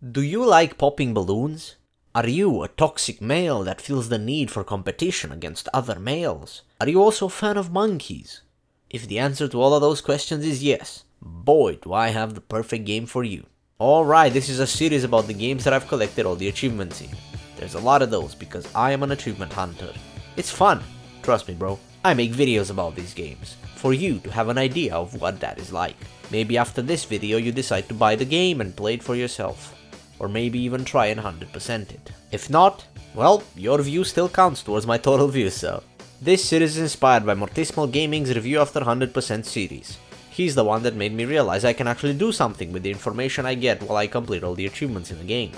Do you like popping balloons? Are you a toxic male that feels the need for competition against other males? Are you also a fan of monkeys? If the answer to all of those questions is yes, boy do I have the perfect game for you. Alright, this is a series about the games that I've collected all the achievements in. There's a lot of those because I am an achievement hunter. It's fun, trust me bro. I make videos about these games, for you to have an idea of what that is like. Maybe after this video you decide to buy the game and play it for yourself. Or maybe even try and 100% it. If not, well, your view still counts towards my total view, so. This series is inspired by Mortismal Gaming's Review After 100% series. He's the one that made me realize I can actually do something with the information I get while I complete all the achievements in the game.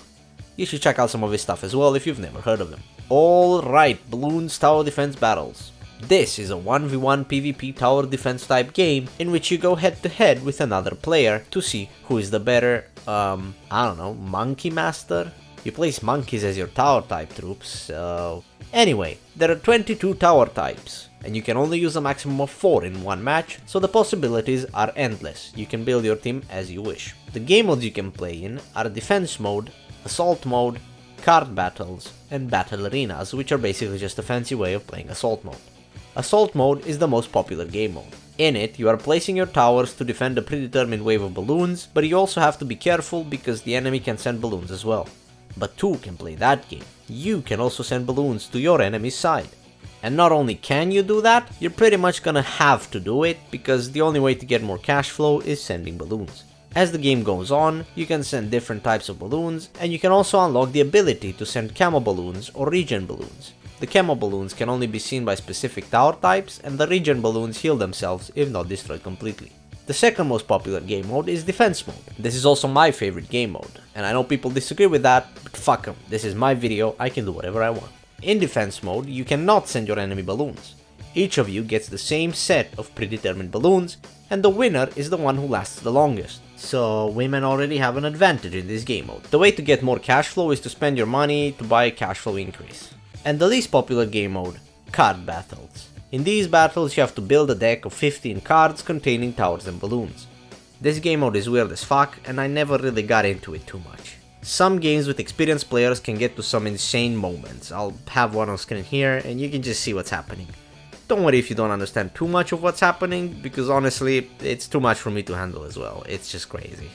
You should check out some of his stuff as well if you've never heard of him. Alright, Bloons Tower Defense Battles. This is a 1v1 PvP tower defense type game in which you go head to head with another player to see who is the better, I don't know, monkey master? You place monkeys as your tower type troops, so... Anyway, there are 22 tower types, and you can only use a maximum of 4 in one match, so the possibilities are endless. You can build your team as you wish. The game modes you can play in are defense mode, assault mode, card battles, and battle arenas, which are basically just a fancy way of playing assault mode. Assault mode is the most popular game mode. In it, you are placing your towers to defend a predetermined wave of balloons, but you also have to be careful because the enemy can send balloons as well. But two can play that game. You can also send balloons to your enemy's side. And not only can you do that, you're pretty much gonna have to do it, because the only way to get more cash flow is sending balloons. As the game goes on, you can send different types of balloons, and you can also unlock the ability to send camo balloons or regen balloons. The camo balloons can only be seen by specific tower types, and the regen balloons heal themselves if not destroyed completely. The second most popular game mode is defense mode. This is also my favorite game mode, and I know people disagree with that, but fuck them, this is my video, I can do whatever I want. In defense mode, you cannot send your enemy balloons. Each of you gets the same set of predetermined balloons, and the winner is the one who lasts the longest. So women already have an advantage in this game mode. The way to get more cash flow is to spend your money to buy a cash flow increase. And the least popular game mode, card battles. In these battles you have to build a deck of 15 cards containing towers and balloons. This game mode is weird as fuck, and I never really got into it too much. Some games with experienced players can get to some insane moments. I'll have one on screen here and you can just see what's happening. Don't worry if you don't understand too much of what's happening, because honestly, it's too much for me to handle as well. It's just crazy.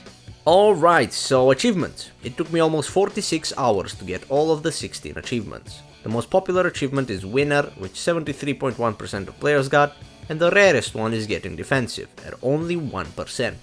Alright, so achievements. It took me almost 46 hours to get all of the 16 achievements. The most popular achievement is Winner, which 73.1% of players got, and the rarest one is Getting Defensive, at only 1%.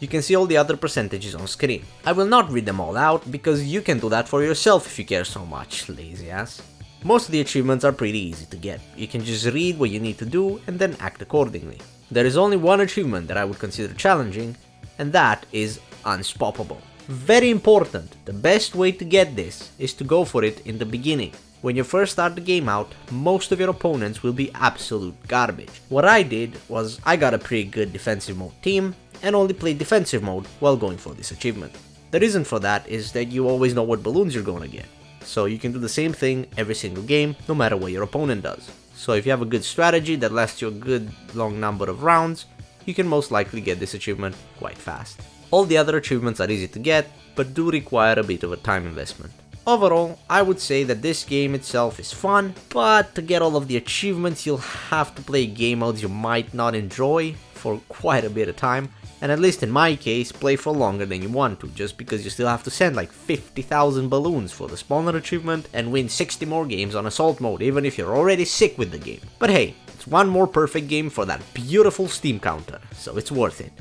You can see all the other percentages on screen. I will not read them all out, because you can do that for yourself if you care so much, lazy ass. Most of the achievements are pretty easy to get. You can just read what you need to do and then act accordingly. There is only one achievement that I would consider challenging, and that is Unstoppable. Very important, the best way to get this is to go for it in the beginning. When you first start the game out, most of your opponents will be absolute garbage. What I did was I got a pretty good defensive mode team and only played defensive mode while going for this achievement. The reason for that is that you always know what balloons you're going to get. So you can do the same thing every single game, no matter what your opponent does. So if you have a good strategy that lasts you a good long number of rounds, you can most likely get this achievement quite fast. All the other achievements are easy to get, but do require a bit of a time investment. Overall, I would say that this game itself is fun, but to get all of the achievements you'll have to play game modes you might not enjoy for quite a bit of time, and at least in my case, play for longer than you want to, just because you still have to send like 50,000 balloons for the spawner achievement and win 60 more games on assault mode, even if you're already sick with the game. But hey, it's one more perfect game for that beautiful Steam counter, so it's worth it.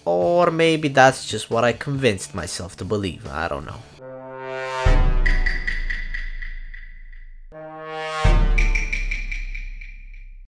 Or maybe that's just what I convinced myself to believe, I don't know.